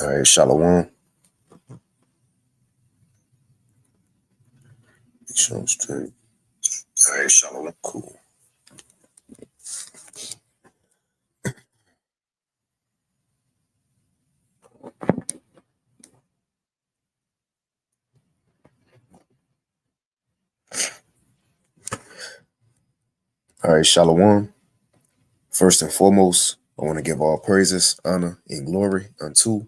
All right, Shalom. Make sure I'm straight. All right, Shalom. Cool. All right, Shalom. First and foremost, I want to give all praises, honor, and glory unto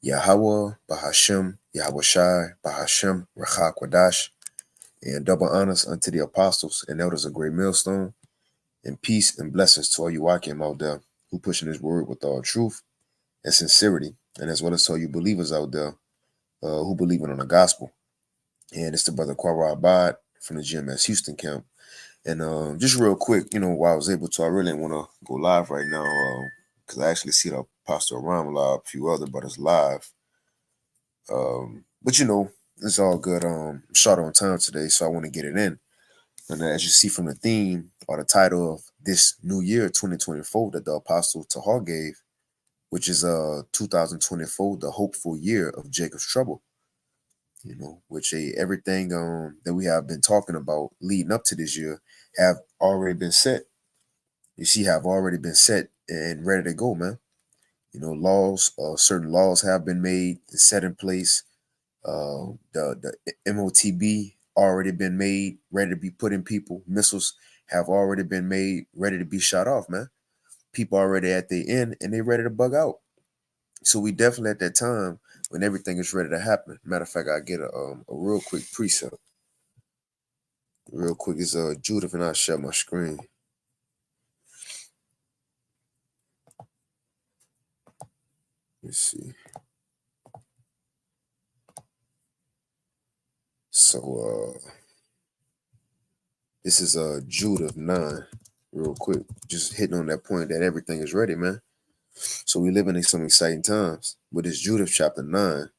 Yahweh, Bahashem, Yahweh Shai, Bahashem, Rachak Wadash, and double honors unto the apostles and elders of Great Millstone, and peace and blessings to all you Wakim out there who pushing his word with all truth and sincerity, and as well as to all you believers out there who believe in on the gospel. And it's the brother Kwara Abad from the GMS Houston camp. And just real quick, while I was able to, I really want to go live right now because I actually see the Apostle Aram live, a few other brothers live. But it's all good. I'm short on time today, so I want to get it in. And as you see from the theme or the title of this new year, 2024, that the Apostle Tahar gave, which is 2024, the hopeful year of Jacob's trouble. Which everything that we have been talking about leading up to this year have already been set. You see, have already been set and ready to go, man. Laws, certain laws have been made and set in place. The MOTB already been made, ready to be put in people. Missiles have already been made, ready to be shot off, man. People already at the end and they ready to bug out. So we definitely at that time when everything is ready to happen. Matter of fact, I get a real quick precept. Real quick, it's Judith, and I share my screen. Let's see. So this is Judith 9. Real quick, just hitting on that point that everything is ready, man. So we living in some exciting times. But it's Judith chapter 9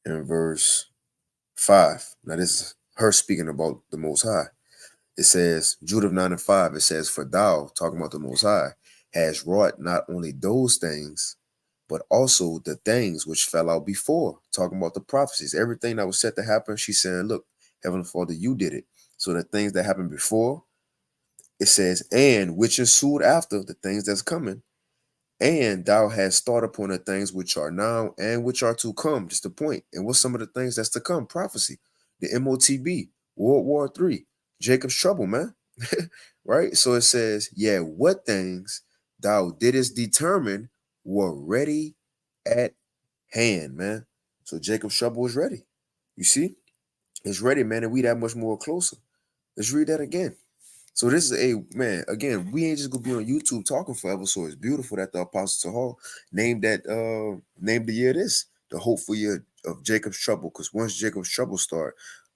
and verse 5. Now this is her speaking about the Most High. It says, Judith 9 and 5, it says, for thou, talking about the Most High, has wrought not only those things, but also the things which fell out before, talking about the prophecies. Everything that was set to happen, she's saying, look, Heavenly Father, you did it. So the things that happened before, it says, and which ensued after, the things that's coming, and thou hast thought upon the things which are now and which are to come. Just the point. And what's some of the things that's to come? Prophecy, the MOTB, World War III, Jacob's trouble, man. Right? So it says, yeah, what things thou didst determine were ready at hand, man. So Jacob's trouble is ready. You see? It's ready, man, and we that much more closer. Let's read that again. So this is man, again, we ain't just gonna be on YouTube talking forever. So it's beautiful that the Apostle Hall named the year this, the hopeful year of Jacob's trouble. Because once Jacob's trouble start,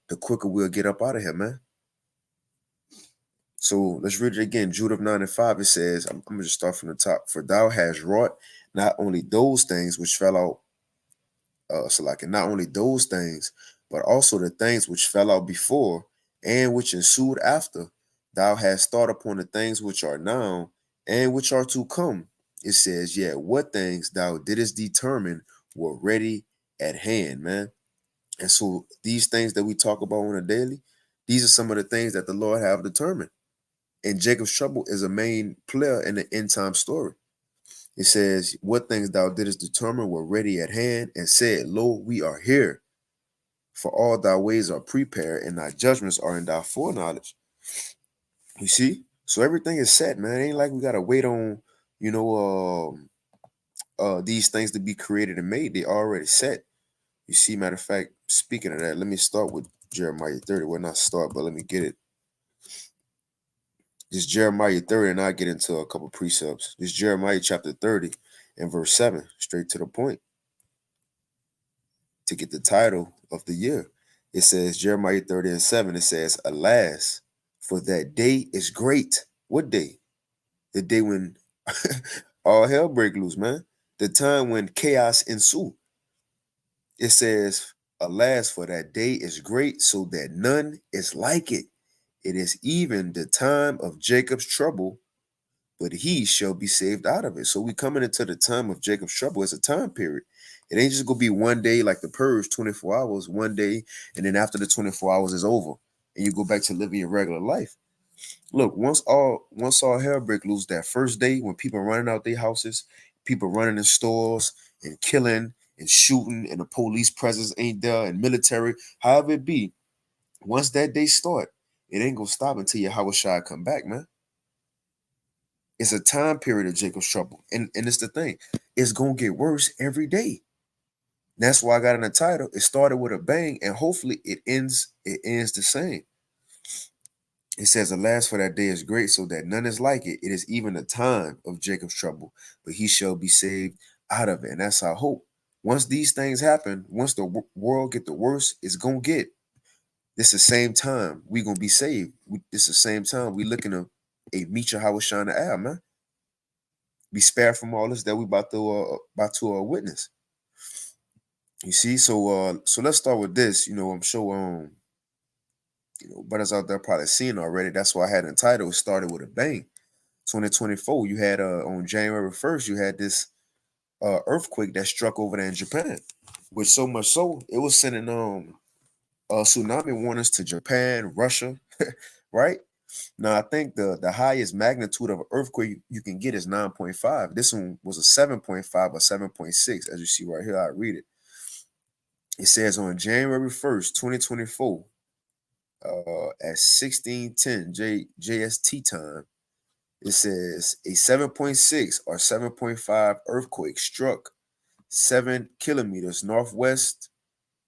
the quicker we'll get up out of here, man. So let's read it again. Judith 9 and 5, it says, I'm gonna just start from the top. For thou hast wrought not only those things which fell out, not only those things, but also the things which fell out before and which ensued after. Thou hast thought upon the things which are now and which are to come. It says, yeah, what things thou didst determine were ready at hand, man. And so these things that we talk about on a daily, these are some of the things that the Lord have determined. And Jacob's trouble is a main player in the end time story. It says, what things thou didst determine were ready at hand, and said, lo, we are here. For all thy ways are prepared, and thy judgments are in thy foreknowledge. You see? So everything is set, man. It ain't like we gotta wait on, these things to be created and made. They already set. You see, matter of fact, speaking of that, let me start with Jeremiah 30. Well, not start, but let me get it. This Jeremiah 30, and I'll get into a couple precepts. This Jeremiah chapter 30 and verse 7, straight to the point. To get the title of the year, it says, Jeremiah 30 and 7, it says, alas, for that day is great. What day? The day when all hell break loose, man. The time when chaos ensue. It says, alas, for that day is great, so that none is like it. It is even the time of Jacob's trouble, but he shall be saved out of it. So we coming into the time of Jacob's trouble as a time period. It ain't just gonna be one day like the purge, 24 hours, one day, and then after the 24 hours is over, and you go back to living your regular life. Look, once all hell break loose that first day when people running out their houses, people running in stores and killing and shooting, and the police presence ain't there, and military, however it be, once that day start, it ain't gonna stop until Yahweh come back, man. It's a time period of Jacob's trouble. And it's the thing, it's gonna get worse every day. That's why I got in the title. It started with a bang, and hopefully it ends the same. It says, alas, for that day is great, so that none is like it. It is even the time of Jacob's trouble, but he shall be saved out of it. And that's our hope. Once these things happen, once the world get the worst, it's gonna get. This the same time we gonna be saved. This the same time we looking to meet Yahweh Shana Al, man. Be spared from all this that we about to witness. You see, so let's start with this. I'm sure brothers out there probably seen already. That's why I had entitled. It started with a bang. 2024, you had on January 1st, you had this earthquake that struck over there in Japan. Which so much so it was sending tsunami warnings to Japan, Russia, right? Now I think the highest magnitude of an earthquake you can get is 9.5. This one was a 7.5 or 7.6, as you see right here. I read it. It says on January 1st, 2024, at 16:10 JST time, it says a 7.6 or 7.5 earthquake struck 7 kilometers northwest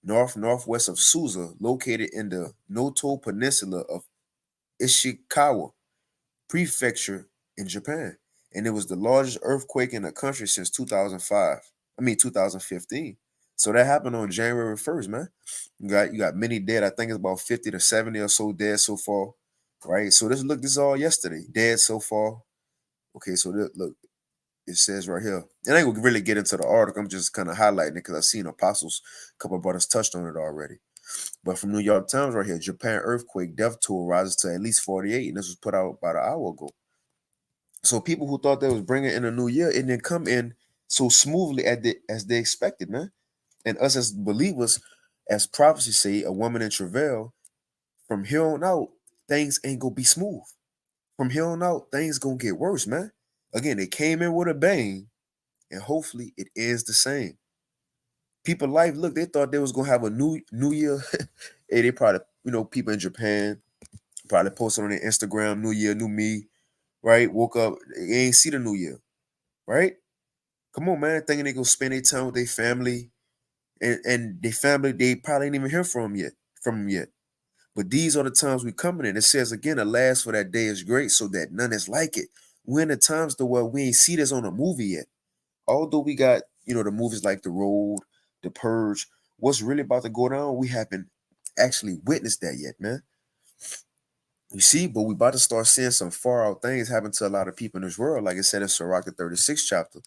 of Suza, located in the Noto Peninsula of Ishikawa Prefecture in Japan. And it was the largest earthquake in the country since 2005. 2015. So that happened on January 1st, man. You got many dead. I think it's about 50 to 70 or so dead so far. Right. So this is all yesterday. Dead so far. Okay, so look, it says right here. And I ain't gonna really get into the article. I'm just kind of highlighting it because I've seen apostles, a couple of brothers touched on it already. But from New York Times right here, Japan earthquake death toll rises to at least 48, and this was put out about an hour ago. So people who thought they was bringing in a new year, it didn't come in so smoothly as they expected, man. And us as believers, as prophecy say, a woman in travail, from here on out, things ain't gonna be smooth. From here on out, things gonna get worse, man. Again, it came in with a bang, and hopefully it ends the same. People life, look, they thought they was gonna have a new year. Hey, they probably, people in Japan probably posted on their Instagram, New Year, new me, right? Woke up, they ain't see the new year, right? Come on, man. Thinking they gonna spend their time with their family, and their family, they probably ain't even hear from them yet. But these are the times we coming in. It says again, alas, for that day is great, so that none is like it. We're in the times though where we ain't see this on a movie yet. Although we got, the movies like The Road, The Purge, what's really about to go down, we haven't actually witnessed that yet, man. You see, but we about to start seeing some far out things happen to a lot of people in this world. Like it said in Sirach, the 36th chapter,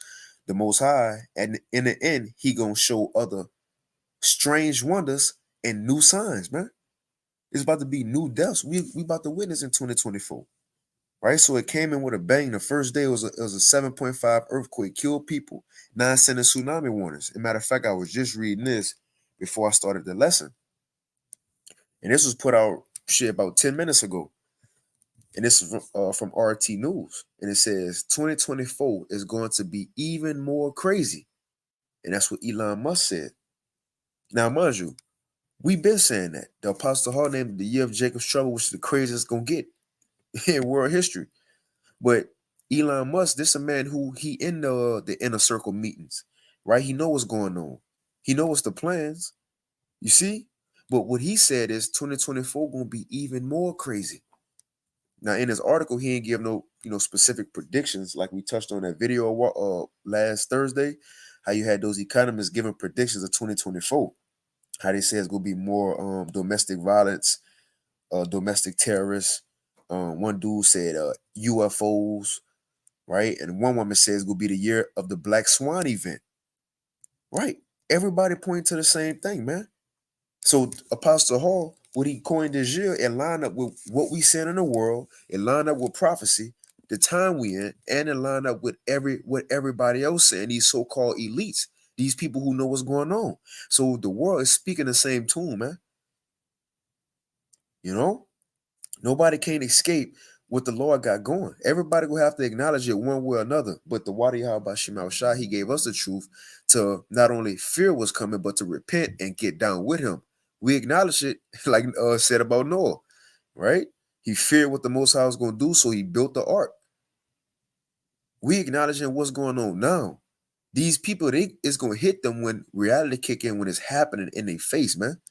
the Most High, and in the end, he gonna show other strange wonders and new signs, man. It's about to be new deaths. We about to witness in 2024. Right? So it came in with a bang. The first day it was a 7.5 earthquake, killed people, 9 sending tsunami warnings. As a matter of fact, I was just reading this before I started the lesson. And this was put out about 10 minutes ago. And this is from RT News. And it says 2024 is going to be even more crazy. And that's what Elon Musk said. Now, mind you, we've been saying that. The Apostle Hall named the year of Jacob's trouble, which is the craziest it's going to get in world history. But Elon Musk, this a man who he in the inner circle meetings, right? He know what's going on. He know what's the plans. You see? But what he said is 2024 gonna be even more crazy. Now, in his article, he ain't give no specific predictions like we touched on that video last Thursday. How you had those economists giving predictions of 2024. How they say it's gonna be more domestic violence, domestic terrorists. One dude said UFOs, right? And one woman says it's gonna be the year of the Black Swan event, right? Everybody pointing to the same thing, man. So Apostle Hall, what he coined this year, it lined up with what we said in the world. It lined up with prophecy. the time we in, and it line up with what everybody else saying, these so-called elites, these people who know what's going on. So the world is speaking the same tune, man. You know? Nobody can escape what the Lord got going. Everybody will have to acknowledge it one way or another. But the Wadi Bashim Shah, he gave us the truth to not only fear what's coming, but to repent and get down with him. We acknowledge it, like said about Noah, right? He feared what the Most High was going to do, so he built the ark. We acknowledging what's going on now. These people, it's going to hit them when reality kick in, when it's happening in their face, man.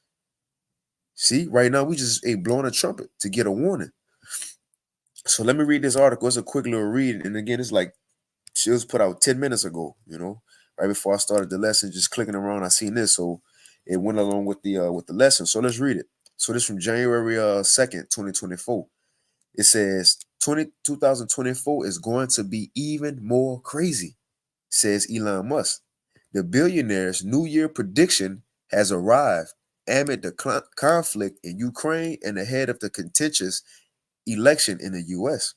See, right now we just ain't blowing a trumpet to get a warning. So let me read this article. It's a quick little read. And again, it's like she was put out 10 minutes ago, right before I started the lesson, just clicking around. I seen this. So it went along with the lesson. So let's read it. So this from January 2nd, 2024. It says 2024 is going to be even more crazy, says Elon Musk. The billionaire's New Year prediction has arrived amid the conflict in Ukraine and ahead of the contentious election in the U.S.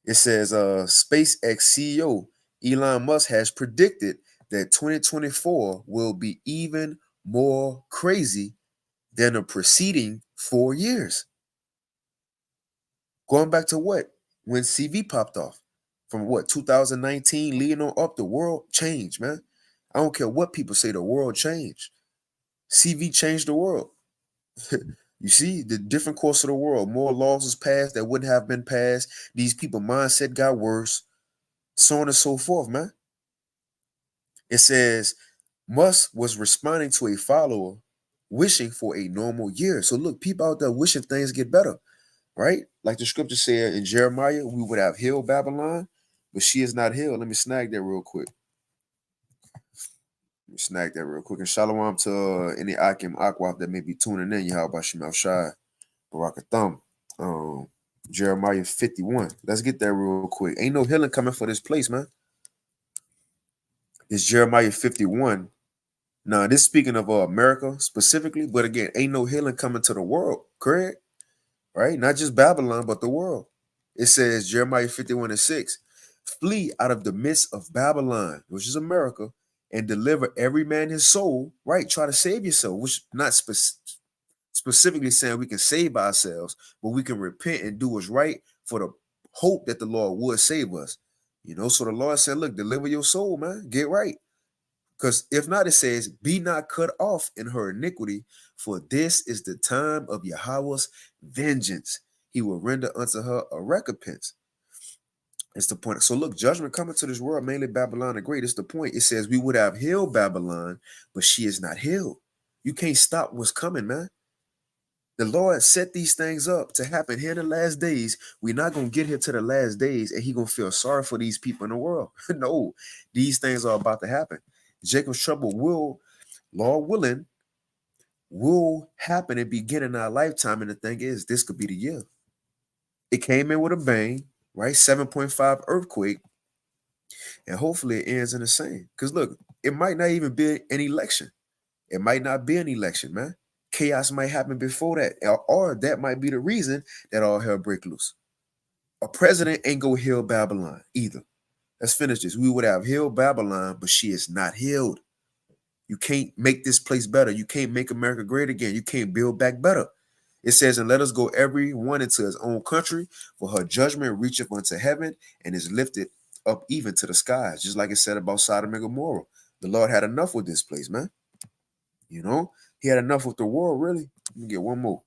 It says SpaceX CEO Elon Musk has predicted that 2024 will be even more crazy than the preceding 4 years. Going back to what? When CV popped off. From what, 2019 leading on up, the world changed, man. I don't care what people say, the world changed. CV changed the world. You see, the different course of the world. More laws was passed that wouldn't have been passed. These people mindset got worse. So on and so forth, man. It says Musk was responding to a follower wishing for a normal year. So look, people out there wishing things get better, right? Like the scripture said in Jeremiah, we would have healed Babylon, but she is not healed. Let me snag that real quick. And shalom to any Akim Akwaf that may be tuning in. Yahweh Shemal Shai, Barakatham. Jeremiah 51. Let's get that real quick. Ain't no healing coming for this place, man. It's Jeremiah 51. Now, this speaking of America specifically, but again, ain't no healing coming to the world, correct? Right? Not just Babylon, but the world. It says, Jeremiah 51:6, flee out of the midst of Babylon, which is America, and deliver every man his soul, right? Try to save yourself, which not specifically saying we can save ourselves, but we can repent and do what's right for the hope that the Lord would save us. So the Lord said, look, deliver your soul, man. Get right. Because if not, it says, be not cut off in her iniquity, for this is the time of Yahweh's vengeance. He will render unto her a recompense. It's the point. So look, judgment coming to this world, mainly Babylon the Great. It's the point. It says we would have healed Babylon, but she is not healed. You can't stop what's coming, man. The Lord set these things up to happen here in the last days. We're not going to get here to the last days and he going to feel sorry for these people in the world. No, these things are about to happen. Jacob's trouble will, Lord willing, will happen and begin in our lifetime. And the thing is, this could be the year. It came in with a bang, right? 7.5 earthquake. And hopefully it ends in the same. Because look, it might not even be an election. It might not be an election, man. Chaos might happen before that, or that might be the reason that all hell break loose. A president ain't go heal Babylon either. Let's finish this. We would have healed Babylon, but she is not healed. You can't make this place better. You can't make America great again. You can't build back better. It says, and let us go every one into his own country, for her judgment reacheth unto heaven and is lifted up even to the skies. Just like it said about Sodom and Gomorrah. The Lord had enough with this place, man. He had enough with the world, really. Let me get one more.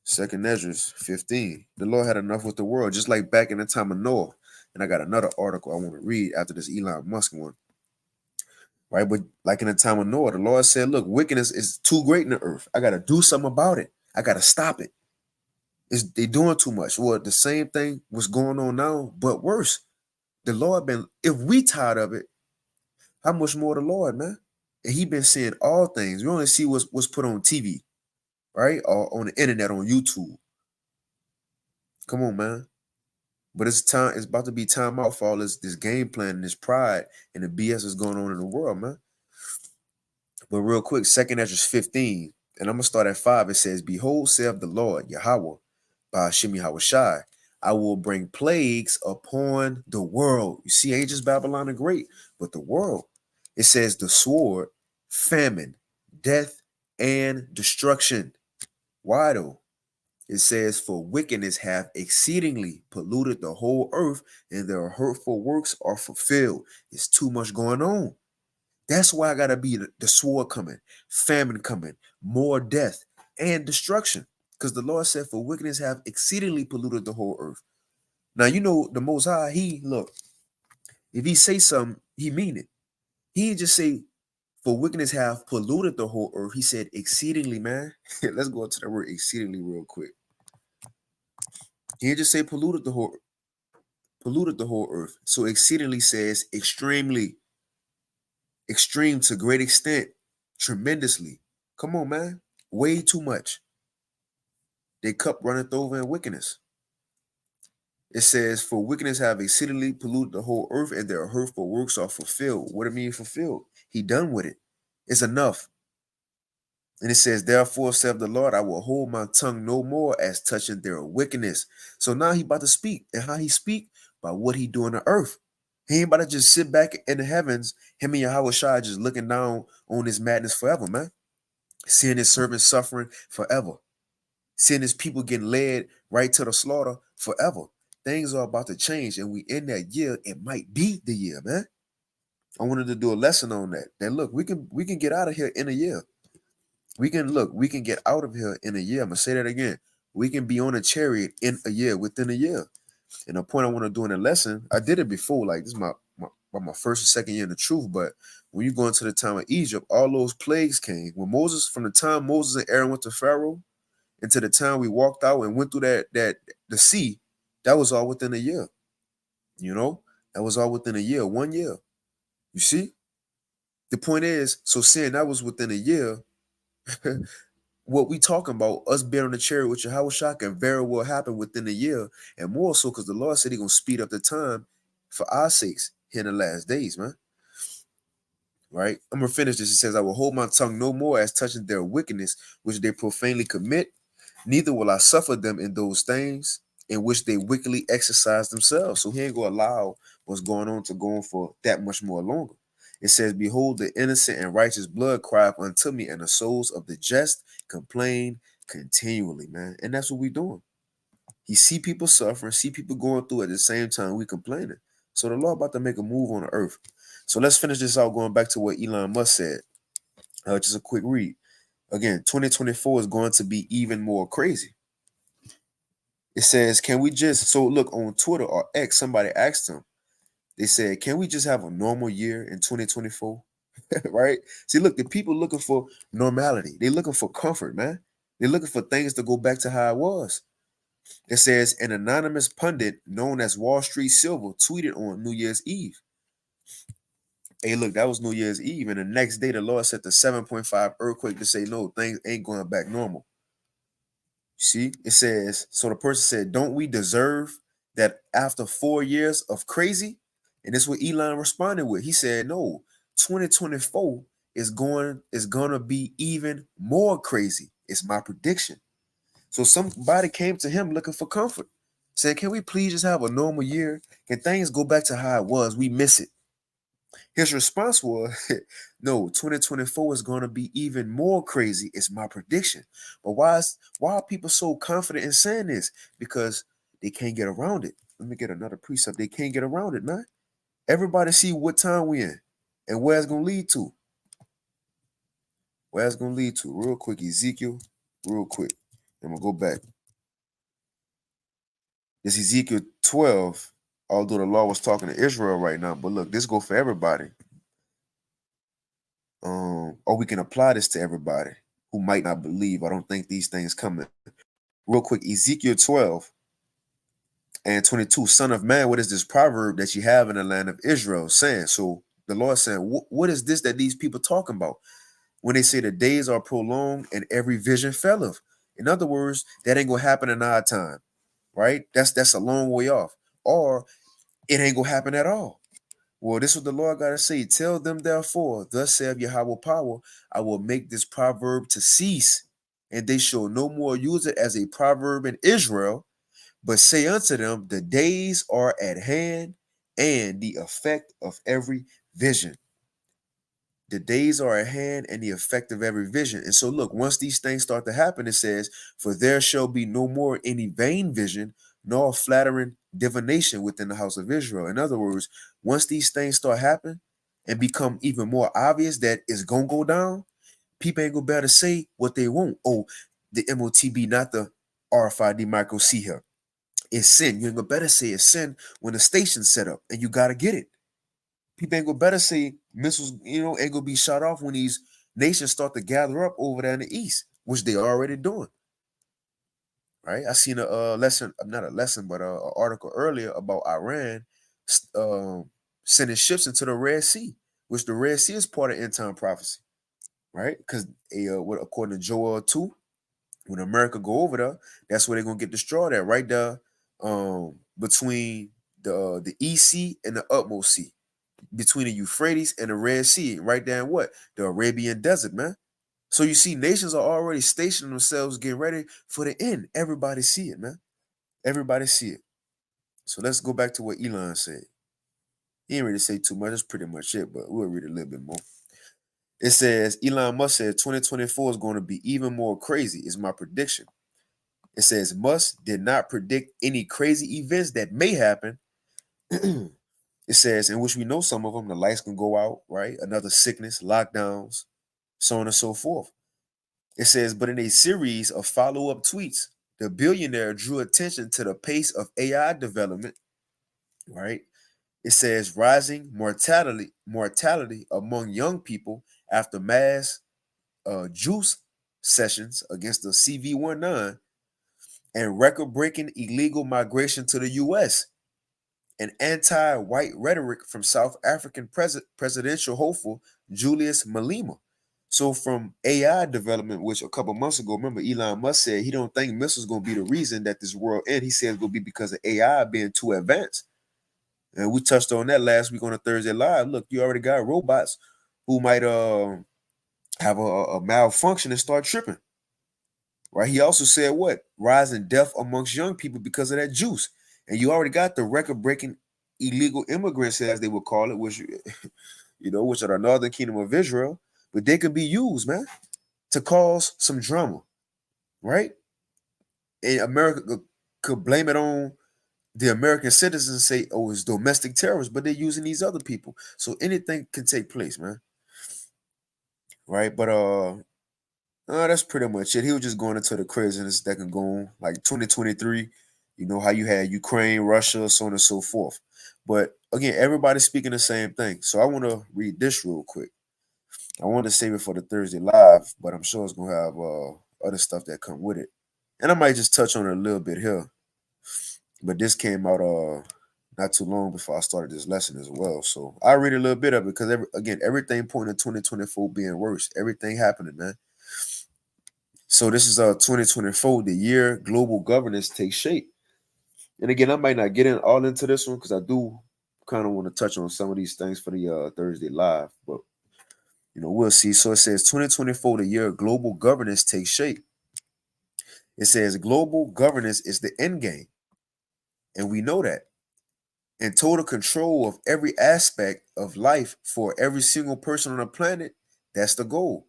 2nd Ezra 15. The Lord had enough with the world, just like back in the time of Noah. And I got another article I want to read after this Elon Musk one. Right? But like in the time of Noah, the Lord said, look, wickedness is too great in the earth. I got to do something about it. I got to stop it. They're doing too much. Well, the same thing was going on now, but worse. The Lord if we tired of it, how much more the Lord, man? And he been seeing all things. We only see what's put on TV, right? Or on the internet, on YouTube. Come on, man. But it's about to be time out for all this game plan and this pride and the BS that's going on in the world, man. But real quick, 2nd Ezra 15, and I'm gonna start at 5. It says, behold, saith the Lord, Yahweh, by Shemi Hawashai, I will bring plagues upon the world. You see, ain't just Babylon the Great, but the world. It says the sword, famine, death, and destruction. Why though? It says, for wickedness hath exceedingly polluted the whole earth, and their hurtful works are fulfilled. It's too much going on. That's why I gotta be the sword coming, famine coming, more death, and destruction. Because the Lord said, for wickedness have exceedingly polluted the whole earth. Now, you know, the Most High, look, if he say something, he mean it. He didn't just say, for wickedness have polluted the whole earth. He said exceedingly, man. Let's go into the word exceedingly real quick. He didn't just say polluted the whole earth. So exceedingly says extremely, extreme to great extent, tremendously. Come on, man. Way too much. Their cup runneth over in wickedness. It says, for wickedness have exceedingly polluted the whole earth, and their hurtful works are fulfilled. What do you mean fulfilled? He done with it. It's enough. And it says, therefore, saith the Lord, I will hold my tongue no more as touching their wickedness. So now he about to speak. And how he speak? By what he do on the earth. He ain't about to just sit back in the heavens, him and Yahweh Shai just looking down on his madness forever, man. Seeing his servants suffering forever. Seeing his people getting led right to the slaughter forever. Things are about to change, and we in that year. It might be the year, man. I wanted to do a lesson on that. That look, we can get out of here in a year. We can get out of here in a year. I'm gonna say that again. We can be on a chariot in a year, within a year. And the point I want to do in the lesson, I did it before. Like this is my first or second year in the truth. But when you go into the time of Egypt, all those plagues came. When Moses, from the time Moses and Aaron went to Pharaoh, until the time we walked out and went through the sea, that was all within a year. You know, that was all within a year, 1 year. You see, the point is, so saying that was within a year. What we talking about, us being on the chariot with Yahweh Shai, can very well happen within a year, and more so because the Lord said He gonna speed up the time for our sakes here in the last days, man. Right? I'm gonna finish this. It says, I will hold my tongue no more as touching their wickedness, which they profanely commit, neither will I suffer them in those things in which they wickedly exercise themselves. So he ain't gonna allow what's going on to go on for that much more longer. It says, behold, the innocent and righteous blood crieth unto me, and the souls of the just complain continually, man. And that's what we doing. He see people suffering, see people going through at the same time we complaining. So the Lord about to make a move on the earth. So let's finish this out going back to what Elon Musk said. Just a quick read. Again, 2024 is going to be even more crazy. It says, can we just, so look, on Twitter or X, somebody asked him, they said, can we just have a normal year in 2024? Right? See, look, the people looking for normality. They looking for comfort, man. They're looking for things to go back to how it was. It says, an anonymous pundit known as Wall Street Silver tweeted on New Year's Eve. Hey, look, that was New Year's Eve. And the next day, the Lord set the 7.5 earthquake to say, no, things ain't going back normal. See, it says, so the person said, don't we deserve that after 4 years of crazy? And this is what Elon responded with. He said, no, 2024 is gonna be even more crazy. It's my prediction. So somebody came to him looking for comfort. Said, can we please just have a normal year? Can things go back to how it was? We miss it. His response was, no, 2024 is going to be even more crazy. It's my prediction. But why are people so confident in saying this? Because they can't get around it. Let me get another precept. They can't get around it, man. Everybody see what time we in and where it's going to lead to. Where it's going to lead to. Real quick, Ezekiel. Real quick. I'm going to go back. This Ezekiel 12, although the law was talking to Israel right now. But look, this go for everybody. Or we can apply this to everybody who might not believe. I don't think these things coming. Real quick, Ezekiel 12 and 22, son of man, what is this proverb that you have in the land of Israel saying? So the Lord saying, what is this that these people talking about when they say the days are prolonged and every vision faileth? In other words, that ain't gonna happen in our time, right? That's a long way off. Or it ain't gonna happen at all. Well, this is what the Lord got to say. Tell them, therefore, thus saith Yahweh power, I will make this proverb to cease, and they shall no more use it as a proverb in Israel, But say unto them, the days are at hand, and the effect of every vision. The days are at hand, and the effect of every vision. And so, look, once these things start to happen, it says, for there shall be no more any vain vision, nor flattering divination within the house of Israel. In other words, once these things start happening and become even more obvious that it's going to go down, people ain't going to be able to say what they want. Oh, the MOTB, not the RFID micro C here. It's sin. You ain't going to better say it's sin when the station's set up and you got to get it. People ain't gonna better say missiles, ain't gonna be shot off when these nations start to gather up over there in the east, which they already doing. Right? I seen a lesson, not a lesson, but an article earlier about Iran sending ships into the Red Sea, which the Red Sea is part of end time prophecy, right? Because according to Joel 2, when America go over there, that's where they're gonna get destroyed at, right there, between the EC and the utmost sea, between the Euphrates and the Red Sea, right there in what? The Arabian Desert, man. So you see, nations are already stationing themselves, getting ready for the end. Everybody see it, man. Everybody see it. So let's go back to what Elon said. He didn't really say too much. That's pretty much it, but we'll read a little bit more. It says, Elon Musk said 2024 is going to be even more crazy, is my prediction. It says, Musk did not predict any crazy events that may happen. It says, in which we know some of them, the lights can go out, right? Another sickness, lockdowns, so on and so forth. It says, but in a series of follow-up tweets, the billionaire drew attention to the pace of AI development, right? It says rising mortality among young people after mass juice sessions against the CV19 and record-breaking illegal migration to the U.S. and anti-white rhetoric from South African presidential hopeful Julius Malema. So from AI development, which a couple months ago, remember Elon Musk said he don't think missiles going to be the reason that this world end. He said it's going to be because of AI being too advanced. And we touched on that last week on a Thursday Live. Look, you already got robots who might have a malfunction and start tripping. Right? He also said what? Rising death amongst young people because of that juice. And you already got the record-breaking illegal immigrants, as they would call it, which which are the Northern Kingdom of Israel, but they could be used, man, to cause some drama, right? And America could blame it on the American citizens and say, oh, it's domestic terrorists, but they're using these other people. So anything can take place, man. Right? But that's pretty much it. He was just going into the craziness that can go on, like 2023. You know how you had Ukraine, Russia, so on and so forth. But again, everybody's speaking the same thing. So I want to read this real quick. I wanted to save it for the Thursday Live, but I'm sure it's gonna have other stuff that come with it, and I might just touch on it a little bit here. But this came out not too long before I started this lesson as well, so I read a little bit of it because everything pointing to 2024 being worse. Everything happening, man. So this is 2024, the year global governance takes shape. And again, I might not get in all into this one because I do kind of want to touch on some of these things for the Thursday Live, but we'll see. So it says 2024, the year global governance takes shape. It says global governance is the end game. And we know that. And total control of every aspect of life for every single person on the planet, that's the goal.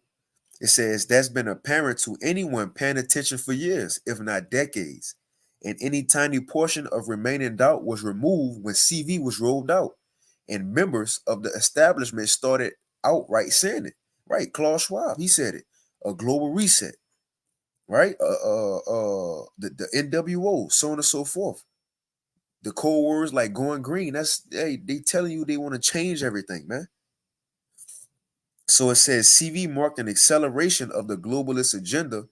It says that's been apparent to anyone paying attention for years, if not decades. And any tiny portion of remaining doubt was removed when CV was rolled out. And members of the establishment started outright saying it. Right? Klaus Schwab, he said it. A global reset. Right? The NWO, so on and so forth. The code words like going green, they telling you they want to change everything, man. So it says CV marked an acceleration of the globalist agenda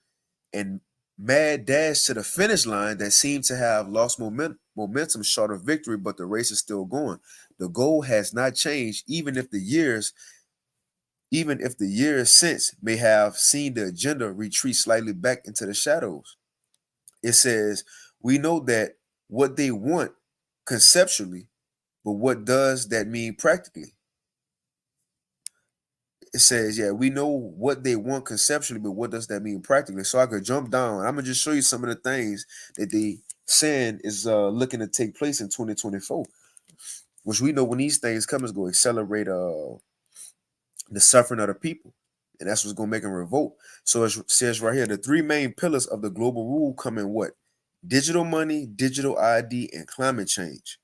and mad dash to the finish line that seemed to have lost momentum short of victory, but the race is still going. The goal has not changed, even if the years since may have seen the agenda retreat slightly back into the shadows. It says, we know that what they want conceptually, but what does that mean practically? It says, yeah, we know what they want conceptually, but what does that mean practically? So I could jump down. I'm gonna just show you some of the things that they saying is looking to take place in 2024, which we know when these things come is going to accelerate the suffering of the people. And that's what's going to make them revolt. So it says right here, the three main pillars of the global rule come in what? Digital money, digital ID, and climate change.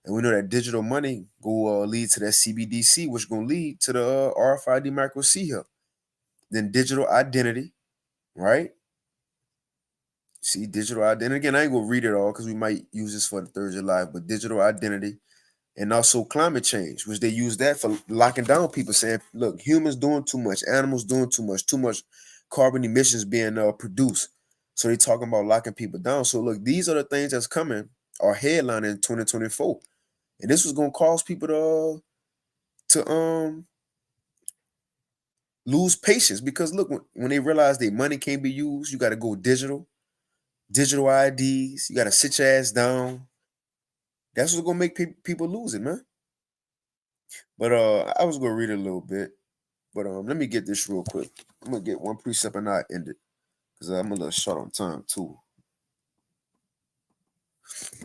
And we know that digital money go lead to that CBDC, which going to lead to the RFID micro C here. Then digital identity, right? See, digital identity. Again, I ain't going to read it all because we might use this for the Thursday Live, but digital identity and also climate change, which they use that for locking down people, saying, look, humans doing too much, animals doing too much carbon emissions being produced. So they talking about locking people down. So look, these are the things that's coming, our headline in 2024. And this was going to cause people to lose patience because look, when they realize their money can't be used, you got to go digital IDs, you got to sit your ass down. That's what's going to make people lose it, man. But I was going to read it a little bit. But let me get this real quick. I'm gonna get one precept and I end it because I'm a little short on time too.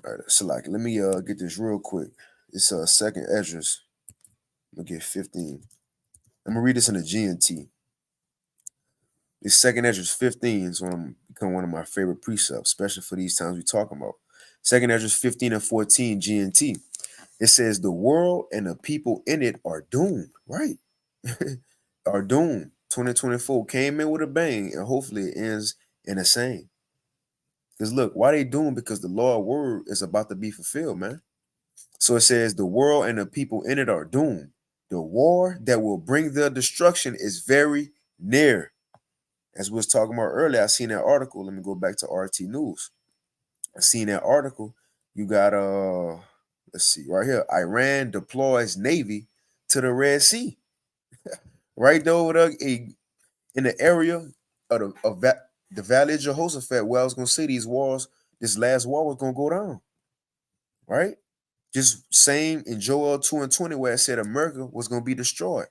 All right, so like, let me get this real quick. It's second Esdras. I'm gonna get 15. I'm gonna read this in the GNT. This second Esdras 15 is become one of my favorite precepts, especially for these times we talking about. Second Esdras 15 and 14 GNT. It says the world and the people in it are doomed, right? Are doomed. 2024 came in with a bang, and hopefully it ends in the same. Because look, why they doing? Because the Lord's word is about to be fulfilled, man. So it says the world and the people in it are doomed. The war that will bring their destruction is very near. As we was talking about earlier, I seen that article. Let me go back to RT News. I seen that article. You got let's see right here. Iran deploys Navy to the Red Sea. Right there over there in the area the Valley of Jehoshaphat, where I was gonna say this last war was gonna go down. Right? Just same in Joel 2 and 20, where it said America was gonna be destroyed.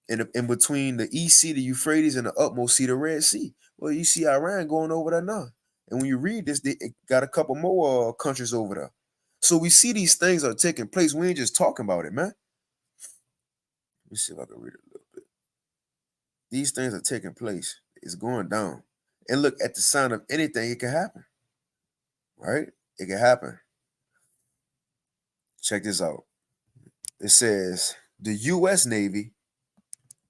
In between the East Sea, the Euphrates, and the utmost sea, the Red Sea. Well, you see Iran going over there now. And when you read this, it got a couple more countries over there. So we see these things are taking place. We ain't just talking about it, man. Let me see if I can read it a little bit. These things are taking place. It's going down. And look, at the sign of anything, it can happen. Right? It can happen. Check this out. It says the U.S. Navy,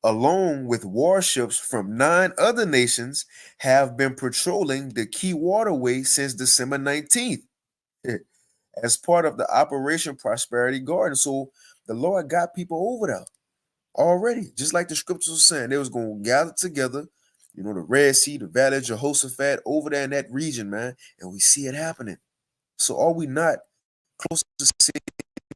along with warships from 9 other nations, have been patrolling the key waterway since December 19th as part of the Operation Prosperity Garden. So the Lord got people over there already, just like the scriptures were saying. They was going to gather together, the Red Sea, the Valley of Jehoshaphat, over there in that region, man. And we see it happening. So are we not close to seeing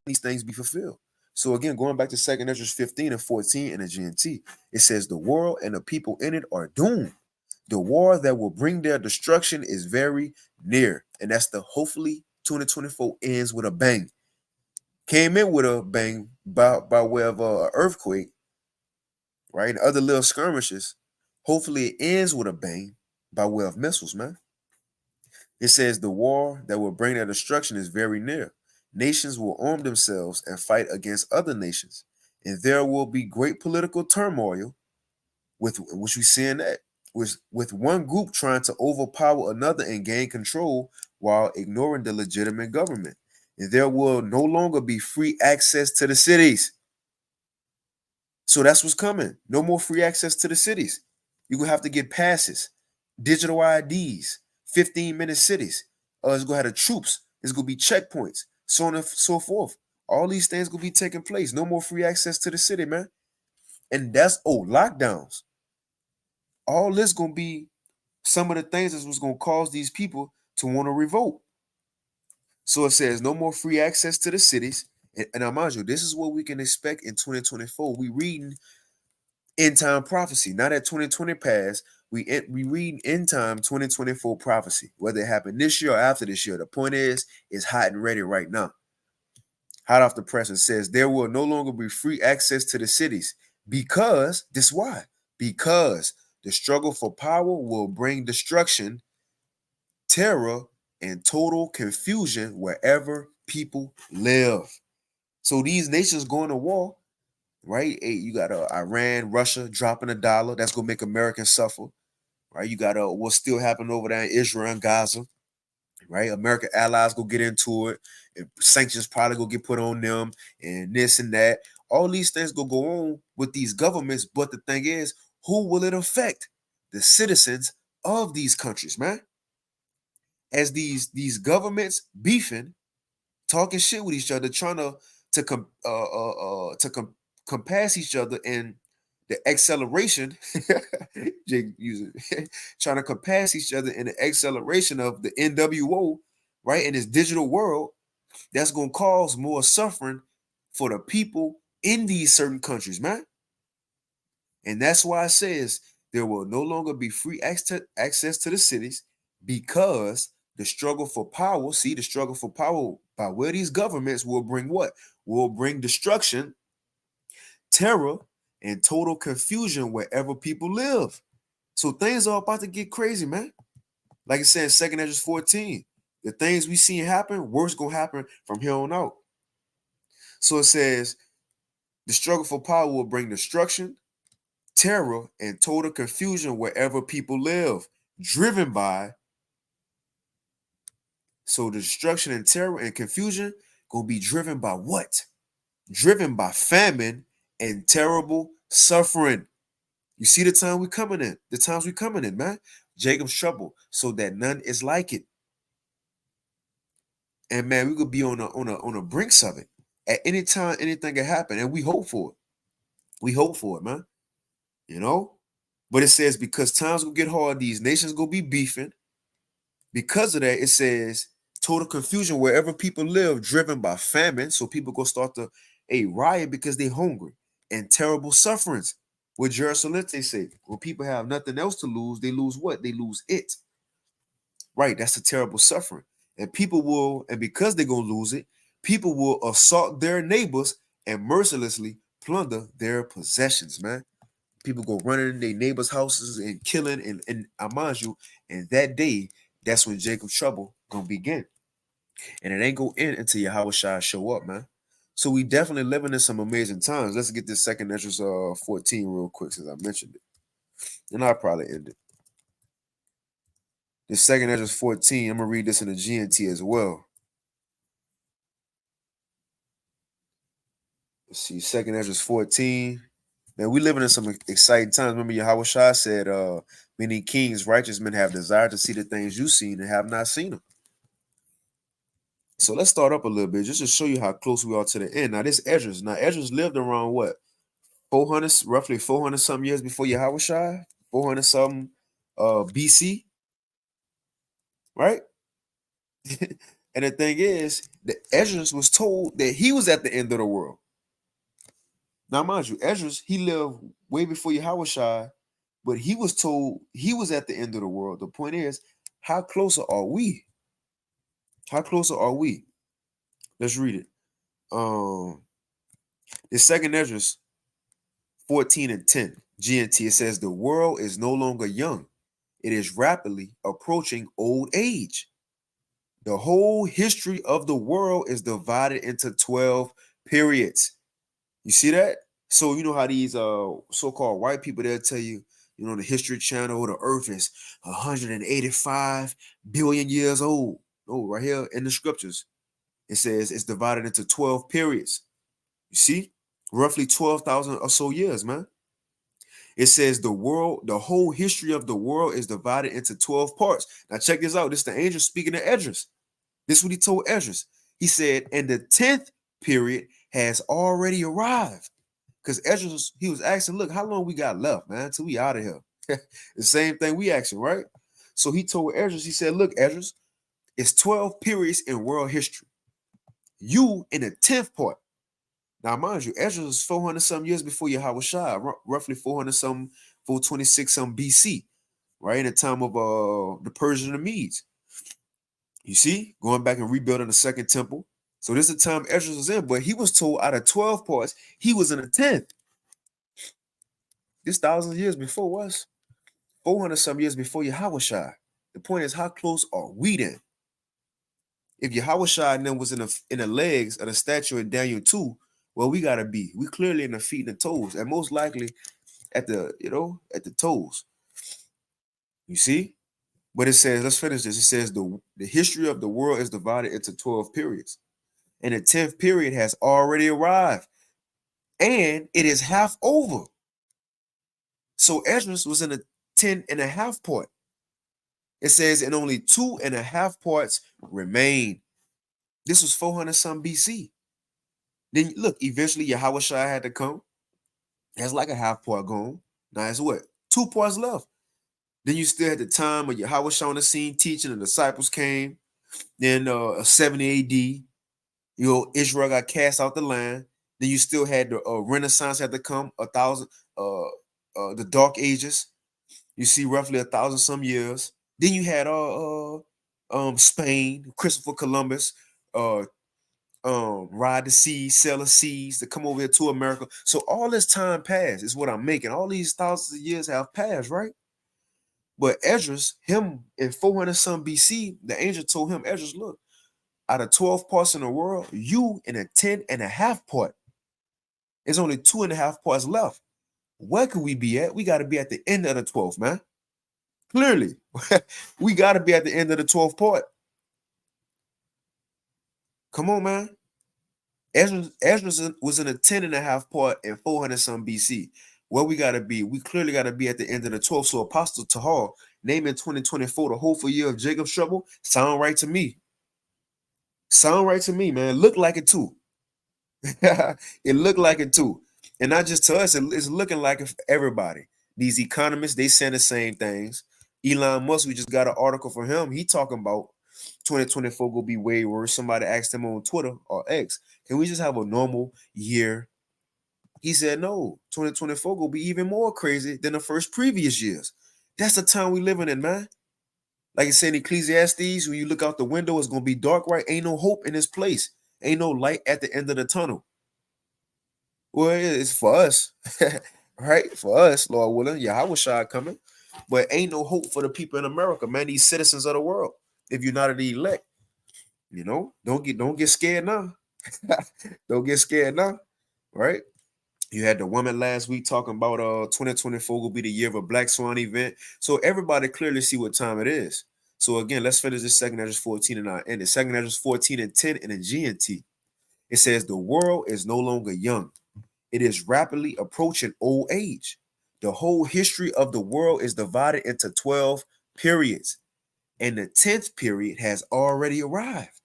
these things be fulfilled? So again, going back to 2 Esdras 15 and 14 in the GNT, it says the world and the people in it are doomed. The war that will bring their destruction is very near. And that's the hopefully 2024 ends with a bang. Came in with a bang by way of an earthquake, right? And other little skirmishes. Hopefully it ends with a bang by way of missiles, man. It says the war that will bring their destruction is very near. Nations will arm themselves and fight against other nations, and there will be great political turmoil, with which we see in that, with one group trying to overpower another and gain control while ignoring the legitimate government. And there will no longer be free access to the cities. So that's what's coming. No more free access to the cities. You're gonna have to get passes, digital IDs, 15-minute cities. It's gonna have the troops. It's gonna be checkpoints, so on and so forth. All these things gonna be taking place. No more free access to the city, man. And that's lockdowns. All this gonna be some of the things that's what's gonna cause these people to want to revolt. So it says no more free access to the cities. And I mind you, this is what we can expect in 2024. We reading end time prophecy. Now that 2020 passed, we read end time 2024 prophecy. Whether it happened this year or after this year, the point is, it's hot and ready right now. Hot off the press, it says there will no longer be free access to the cities because this why? Because the struggle for power will bring destruction, terror, and total confusion wherever people live. So these nations going to war, right? Hey, you got Iran, Russia dropping a dollar. That's gonna make Americans suffer, right? You got what's still happening over there in Israel and Gaza, right? American allies go get into it, and sanctions probably go get put on them, and this and that. All these things go on with these governments, but the thing is, who will it affect? The citizens of these countries, man. As these governments beefing, talking shit with each other, trying compass each other in the acceleration. Jake using trying to compass each other in the acceleration of the NWO, right? In this digital world, that's gonna cause more suffering for the people in these certain countries, man. And that's why it says there will no longer be free access to the cities, because the struggle for power, see, the struggle for power by where these governments will bring what? Will bring destruction, terror, and total confusion wherever people live. So things are about to get crazy, man. Like I said, 2 Ezra 14, the things we seen happen, worse gonna happen from here on out. So it says the struggle for power will bring destruction, terror, and total confusion wherever people live, driven by. So the destruction and terror and confusion gonna be driven by what? Driven by famine and terrible suffering. You see the time we coming in, the times we coming in, man. Jacob's trouble, so that none is like it. And man, we could be on a brinks of it. At any time, anything can happen, and we hope for it. We hope for it, man. You know? But it says because times will get hard, these nations will be beefing. Because of that, it says total confusion wherever people live, driven by famine. So people go start to riot because they're hungry, and terrible sufferings. What Jerusalem they say, when people have nothing else to lose, they lose what? They lose it. Right, that's a terrible suffering. And people will, and because they're gonna lose it, people will assault their neighbors and mercilessly plunder their possessions, man. People go running in their neighbors' houses and killing, and I mind you, and that day, that's when Jacob's trouble gonna begin. And it ain't gonna end until Yahweh Shai show up, man. So we definitely living in some amazing times. Let's get this 2 Ezra 14 real quick, since I mentioned it. And I'll probably end it. The 2 Ezra 14, I'm gonna read this in the GNT as well. Let's see, 2 Ezra 14. Man, we living in some exciting times. Remember, Yahweh Shai said, many kings, righteous men have desired to see the things you've seen and have not seen them. So let's start up a little bit just to show you how close we are to the end. Now, this Esdras. Now, Esdras lived around what? 400, roughly 400 something years before Yahweh Shai, 400 something BC, right? And the thing is, the Esdras was told that he was at the end of the world. Now, mind you, Esdras, he lived way before Yahweh Shai, but he was told he was at the end of the world. The point is, how closer are we? How closer are we? Let's read it. The 2 Esdras 14 and 10 GNT, it says the world is no longer young. It is rapidly approaching old age. The whole history of the world is divided into 12 periods. You see that? So you know how these so-called white people, they'll tell you, you know, the History Channel, the earth is 185 billion years old. Oh, right here in the scriptures, it says it's divided into 12 periods. You see? Roughly 12,000 or so years, man. It says the world, the whole history of the world is divided into 12 parts. Now check this out. This is the angel speaking to Esdras. This is what he told Esdras. He said, and the 10th period has already arrived. Because Esdras, he was asking, look, how long we got left, man, till we out of here? The same thing we asking, right? So he told Esdras, he said, look, Esdras, it's 12 periods in world history. You in the 10th part. Now, mind you, Esdras was 400 some years before Yahweh Shai, roughly 400 some, 426 some BC, right? In the time of the Persian and the Medes. You see, going back and rebuilding the second temple. So this is the time Esdras was in, but he was told out of 12 parts, he was in the 10th. This thousands of years before us, 400 some years before Yahweh Shai. The point is, how close are we then? if Yahushua and them was in the legs of the statue in Daniel 2, well, we gotta be. We clearly in the feet and the toes, and most likely at the, at the toes. You see? But it says, let's finish this. It says the history of the world is divided into 12 periods. And the 10th period has already arrived. And it is half over. So Esdras was in a 10.5 part. It says, and only 2.5 parts remain. This was 400 some BC. Then look, eventually Yahushua had to come. That's like a half part gone. Now it's what? 2 parts left. Then you still had the time of Yahushua on the scene teaching, and the disciples came. Then 70 AD, Israel got cast out the land. Then you still had the Renaissance had to come, the Dark Ages. You see, roughly 1,000 some years. Then you had Spain, Christopher Columbus, ride the seas, sail the seas to come over here to America. So all this time passed is what I'm making. All these thousands of years have passed, right? But Esdras, him in 400 some BC, the angel told him, Esdras, look, out of 12 parts in the world, you in a 10.5 part. There's only 2.5 parts left. Where could we be at? We got to be at the end of the 12th, man. Clearly, we got to be at the end of the 12th part. Come on, man. Esdras was in a 10.5 part in 400 some BC. Where we got to be? We clearly got to be at the end of the 12th. So Apostle Tahar, naming 2024 the hopeful year of Jacob's trouble, sound right to me. Sound right to me, man. Look like it too. It looked like it too. And not just to us, it's looking like it for everybody. These economists, they saying the same things. Elon Musk, we just got an article from him. He talking about 2024 will be way worse. Somebody asked him on Twitter or X, can we just have a normal year? He said, no, 2024 will be even more crazy than the first previous years. That's the time we living in, man. Like I said in Ecclesiastes, when you look out the window, it's going to be dark, right? Ain't no hope in this place. Ain't no light at the end of the tunnel. Well, it's for us, right? For us, Lord willing, Yahushua coming. But ain't no hope for the people in America, man, these citizens of the world. If you're not an elect, don't get scared now. Don't get scared now, right? You had the woman last week talking about 2024 will be the year of a Black Swan event. So everybody clearly see what time it is. So again, let's finish this second Esdras 14 and 9. And the second Esdras 14 and 10 in the GNT. It says the world is no longer young. It is rapidly approaching old age. The whole history of the world is divided into 12 periods. And the 10th period has already arrived.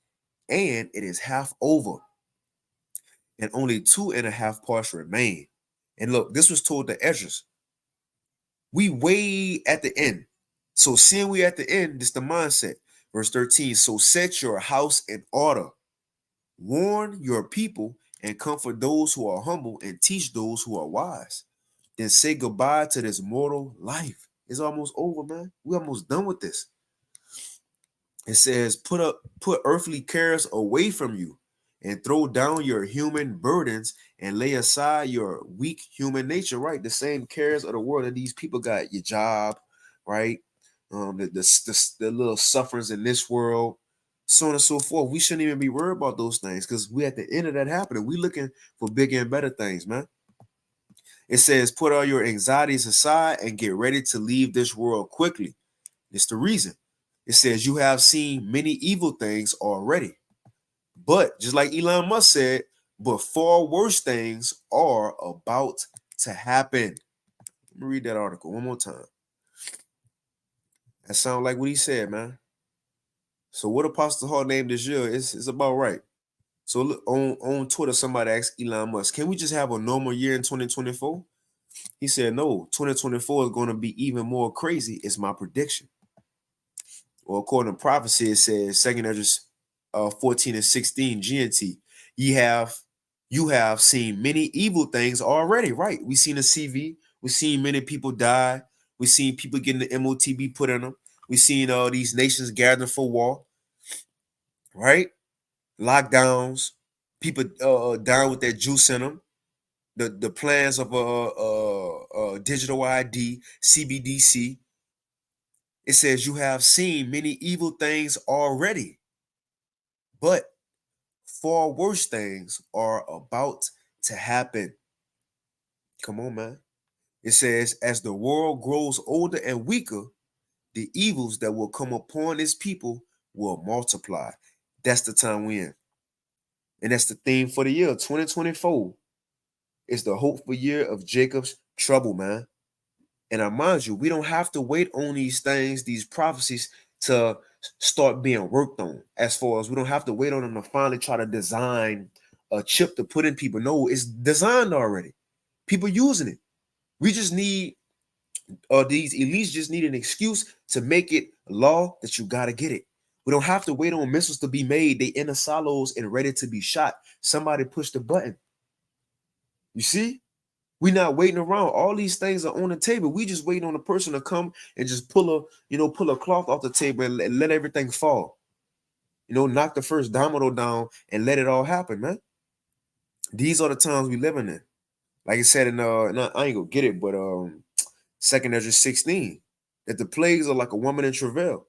And it is half over. And only 2.5 parts remain. And look, this was told to Esdras. We way at the end. So seeing we at the end, this is the mindset. Verse 13, so set your house in order. Warn your people and comfort those who are humble and teach those who are wise. Then say goodbye to this mortal life. It's almost over, man. We're almost done with this. It says, put earthly cares away from you and throw down your human burdens and lay aside your weak human nature, right? The same cares of the world that these people got, your job, right? The little sufferings in this world, so on and so forth. We shouldn't even be worried about those things because we at the end of that happening. We looking for bigger and better things, man. It says, put all your anxieties aside and get ready to leave this world quickly. It's the reason. It says, you have seen many evil things already. But just like Elon Musk said, but far worse things are about to happen. Let me read that article one more time. That sounds like what he said, man. So what Apostle Hall named this year is about right. So look, on Twitter, somebody asked Elon Musk, can we just have a normal year in 2024? He said, no, 2024 is going to be even more crazy. It's my prediction. Well, according to prophecy, it says 2 Esdras 14 and 16 GNT. You have seen many evil things already, right? We seen a CV. We seen many people die. We seen people getting the MOTB put in them. We seen all these nations gathering for war, right? Lockdowns, people down with that juice in them. The plans of digital ID, CBDC. It says you have seen many evil things already. But far worse things are about to happen. Come on, man. It says, as the world grows older and weaker, the evils that will come upon its people will multiply. That's the time we're in. And that's the theme for the year 2024. It's the hopeful year of Jacob's trouble, man. And I mind you, we don't have to wait on these things, these prophecies, to start being worked on. As far as we don't have to wait on them to finally try to design a chip to put in people. No, it's designed already. People using it. We just need, these elites just need an excuse to make it law that you got to get it. We don't have to wait on missiles to be made. They in the silos and ready to be shot. Somebody push the button. You see? We're not waiting around. All these things are on the table. We just waiting on a person to come and just pull a cloth off the table and let everything fall. Knock the first domino down and let it all happen, man. These are the times we living in. Like I said I ain't gonna get it, but 2nd Ezra 16, that the plagues are like a woman in travail.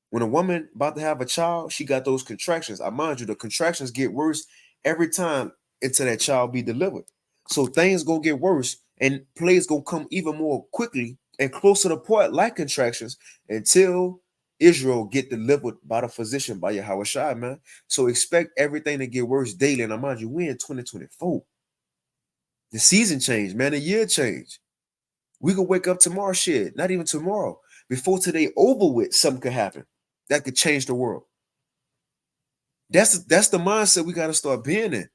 When a woman about to have a child, she got those contractions. I mind you, the contractions get worse every time until that child be delivered. So things gonna get worse, and plagues gonna come even more quickly and closer to point, like contractions, until Israel get delivered by the physician, by Yahweh Shai, man. So expect everything to get worse daily. And I mind you, we in 2024. The season changed, man. The year changed. We could wake up tomorrow, shit. Not even tomorrow. Before today over with, something could happen that could change the world. That's the mindset we got to start being in.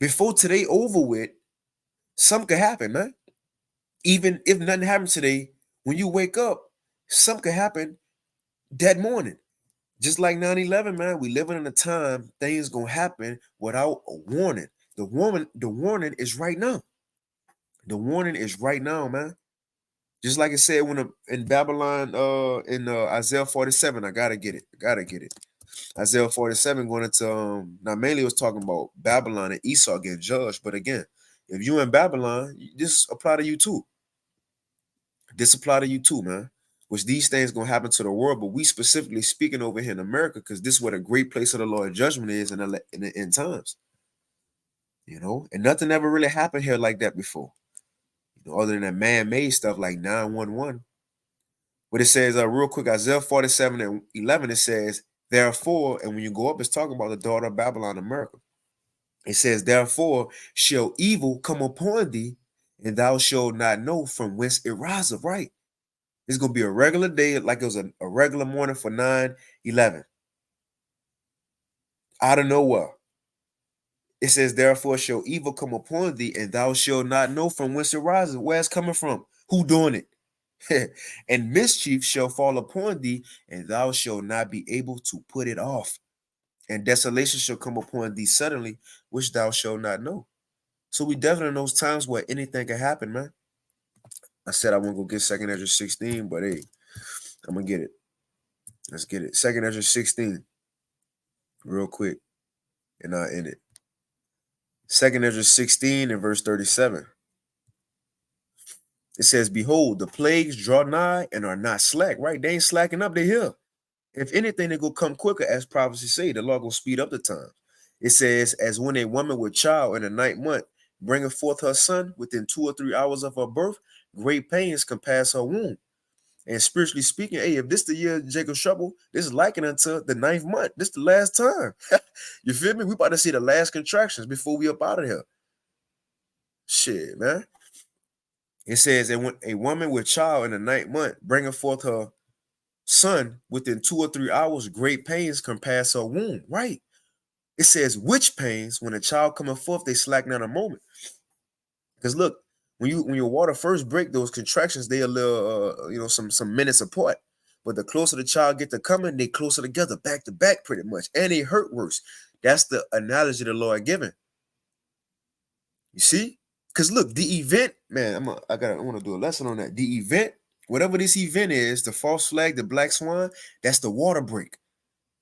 Before today over with, something could happen, man. Even if nothing happens today, when you wake up, something could happen that morning. Just like 9/11, man, we living in a time things gonna happen without a warning. The warning is right now. The warning is right now, man. Just like it said when in Babylon, in Isaiah 47, I gotta get it. Isaiah 47 going into now mainly it was talking about Babylon and Esau getting judged. But again, if you in Babylon, this apply to you too. This apply to you too, man. Which these things gonna happen to the world, but we specifically speaking over here in America, because this is where the great place of the Lord judgment is in the end times. And nothing ever really happened here like that before. Other than that man-made stuff like 911. But it says, real quick, Isaiah 47 and 11, it says, therefore, and when you go up, it's talking about the daughter of Babylon, America. It says, therefore, shall evil come upon thee, and thou shalt not know from whence it riseth, right? It's going to be a regular day, like it was a regular morning for 9/11. Out of nowhere. It says, therefore, shall evil come upon thee, and thou shalt not know from whence it riseth, where it's coming from, who doing it. And mischief shall fall upon thee, and thou shalt not be able to put it off. And desolation shall come upon thee suddenly, which thou shalt not know. So we definitely in those times where anything can happen, man. I said I won't go get 2nd Ezra 16, but hey, I'm gonna get it. Let's get it. 2nd Ezra 16, real quick, and I'll end it. 2nd Ezra 16 and verse 37. It says, behold, the plagues draw nigh and are not slack, right? They ain't slacking up, they here. If anything, they go come quicker, as prophecy say. The Lord will speed up the time. It says, as when a woman with child in the 9th month bringeth forth her son within 2 or 3 hours of her birth, great pains compass her womb. And spiritually speaking, hey, if this the year of Jacob's trouble, this is likened unto the 9th month. This the last time. You feel me? We about to see the last contractions before we up out of here. Shit, man. It says, and when a woman with child in the 9th month bringeth forth her son within 2 or 3 hours, great pains compass her womb. Right. It says, which pains, when a child cometh forth, they slacken not a moment. Because look, when your water first break, those contractions, they a little, some minutes apart. But the closer the child get to coming, they closer together, back to back, pretty much, and they hurt worse. That's the analogy the Lord given. You see? Because look, the event, man, I want to do a lesson on that. The event, whatever this event is, the false flag, the black swan, that's the water break.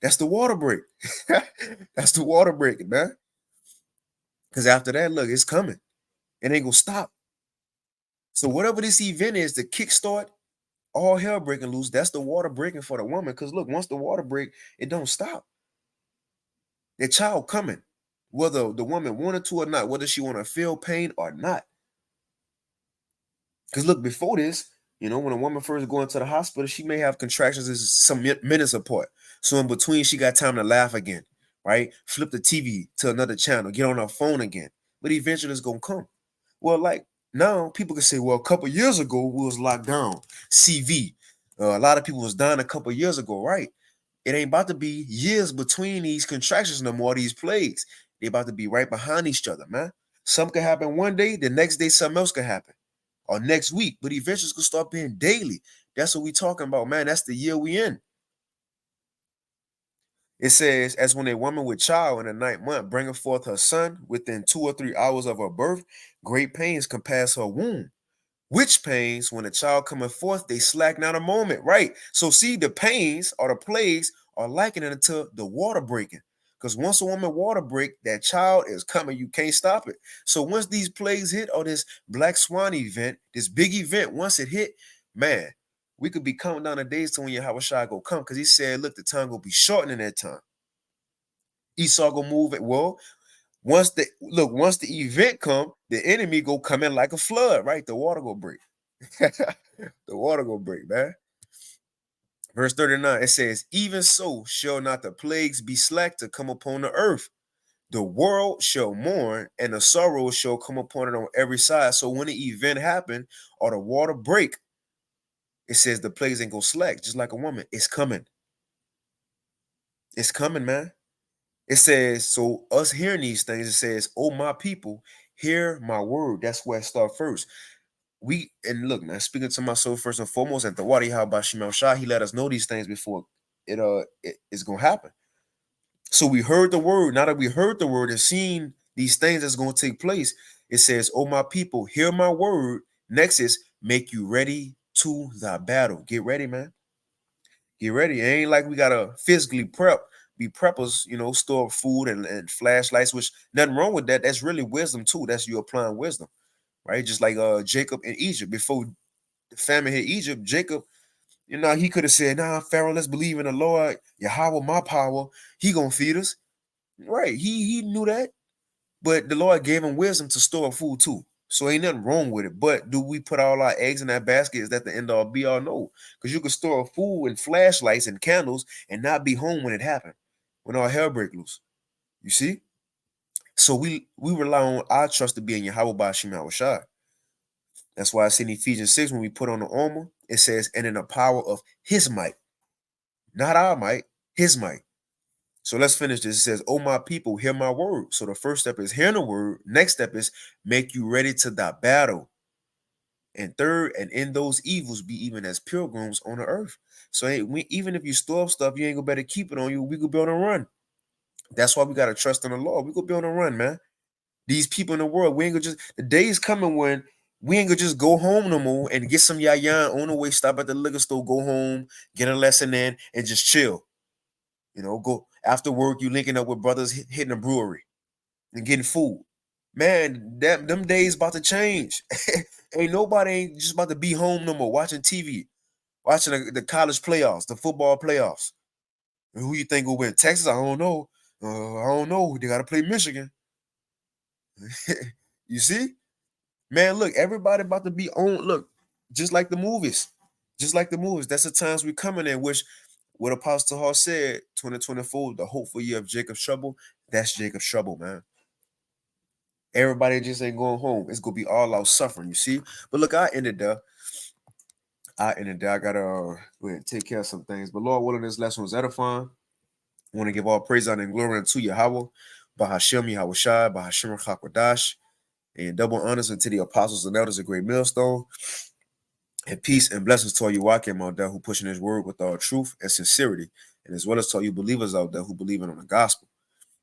That's the water break. That's the water break, man. Because after that, look, it's coming. It ain't gonna stop. So whatever this event is, the kickstart, all hell breaking loose, that's the water breaking for the woman. Because look, once the water break, it don't stop. The child coming, whether the woman wanted to or not, whether she want to feel pain or not. Because look, before this, when a woman first go into the hospital, she may have contractions as some minutes apart. So in between, she got time to laugh again, right? Flip the TV to another channel, get on her phone again. But eventually it's gonna come. Well, like now, people can say, well, a couple years ago we was locked down. CV. A lot of people was dying a couple years ago, right? It ain't about to be years between these contractions no more, these plagues. They about to be right behind each other, man. Something could happen one day, the next day something else could happen. Or next week, but eventually it's gonna start being daily. That's what we talking about, man. That's the year we in. It says, as when a woman with child in the ninth month bringeth forth her son within 2 or 3 hours of her birth, great pains compass her womb. Which pains, when the child cometh forth, they slack not a moment. Right. So see, the pains or the plagues are likening it to the water breaking. Because once a woman water break, that child is coming. You can't stop it. So once these plagues hit, or this black swan event, this big event, once it hit, man, we could be counting down the days to when Yahweh Shai go come. Because he said, look, the time gonna be shortening that time. Esau gonna move it. Well, once the event come, the enemy go come in like a flood, right? The water go break. The water go break, man. Verse 39, it says, even so shall not the plagues be slack to come upon the earth. The world shall mourn, and the sorrow shall come upon it on every side. So when the event happen or the water break, it says the plagues ain't go slack, just like a woman. It's coming. It's coming, man. It says, so us hearing these things, it says, oh, my people, hear my word. That's where I start first. And look, man, speaking to myself first and foremost, and the Wadi Habashim Shah, he let us know these things before it's gonna happen. So we heard the word. Now that we heard the word and seen these things that's gonna take place, it says, oh, my people, hear my word. Next is make you ready to the battle. Get ready, man. Get ready. It ain't like we gotta physically be preppers, store food and flashlights, which nothing wrong with that. That's really wisdom too. That's you applying wisdom, right? Just like Jacob in Egypt. Before the famine hit Egypt, Jacob, he could have said, nah, Pharaoh, let's believe in the Lord, Yahweh, my power. He gonna feed us. Right. He knew that. But the Lord gave him wisdom to store food too. So ain't nothing wrong with it. But do we put all our eggs in that basket? Is that the end all be all? No. Because you can store food and flashlights and candles and not be home when it happened, when all hell break loose. You see? So we rely on our trust to be in Yahweh Bashim Shai. That's why I see in Ephesians 6, when we put on the armor, it says, and in the power of his might. Not our might, his might. So let's finish this. It says, oh, my people, hear my word. So the first step is hearing the word. Next step is make you ready to die battle. And third, and in those evils be even as pilgrims on the earth. So even if you store up stuff, you ain't gonna better keep it on you. We could be on a run. That's why we gotta trust in the Lord. We could be on a run, man. These people in the world, we ain't gonna just, the day is coming when we ain't gonna just go home no more and get some yayan on the way, stop at the liquor store, go home, get a lesson in, and just chill. Go after work, you linking up with brothers hitting a brewery and getting food. Man, them days about to change. ain't just about to be home no more watching TV, watching the college playoffs, the football playoffs. And who you think will win? Texas? I don't know. I don't know. They got to play Michigan. You see? Man, look, everybody about to be on. Look, just like the movies. Just like the movies. That's the times we coming in, which what Apostle Hall said, 2024, the hopeful year of Jacob's trouble. That's Jacob's trouble, man. Everybody just ain't going home. It's gonna be all out suffering, you see. But look, I ended there. I gotta go ahead and take care of some things. But Lord willing, this lesson was edifying. I want to give all praise, honor, and glory unto Yahweh, Bahashem, Yahweh Shai, Bahashem Chakwadash, and double honors unto the apostles and elders of Great Millstone. And peace and blessings to all you walking out there who pushing his word with all truth and sincerity, and as well as to all you believers out there who believe in on the gospel.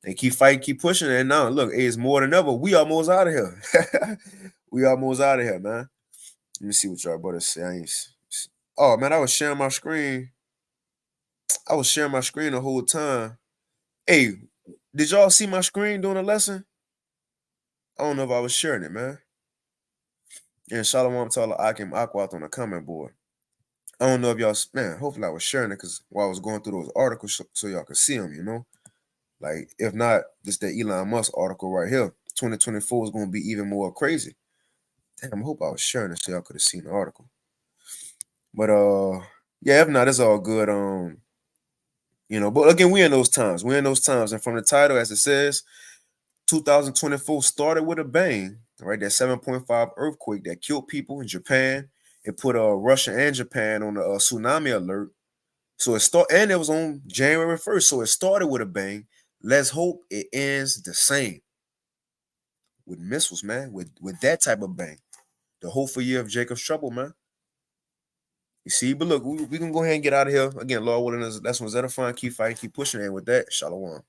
And keep fighting, keep pushing. And now, look, it's more than ever. We almost out of here. We almost out of here, man. Let me see what y'all brothers say. Oh, man, I was sharing my screen. I was sharing my screen the whole time. Hey, did y'all see my screen during the lesson? I don't know if I was sharing it, man. And Shalom Tala Akim Akwat on the comment board. I don't know if y'all, man, hopefully I was sharing it because while I was going through those articles so y'all could see them, Like, if not, this the Elon Musk article right here. 2024 is going to be even more crazy. Damn, I hope I was sharing this so y'all could have seen the article. But yeah, if not, it's all good. But again, we're in those times. We're in those times. And from the title, as it says, 2024 started with a bang, right? That 7.5 earthquake that killed people in Japan. It put Russia and Japan on a tsunami alert. So and it was on January 1st. So it started with a bang. Let's hope it ends the same with missiles, man. With that type of bang. The hopeful year of Jacob's trouble, man. You see, but look, we can go ahead and get out of here. Again, Lord willing, that's when Zedifine keep fighting, keep pushing in with that. Shalom.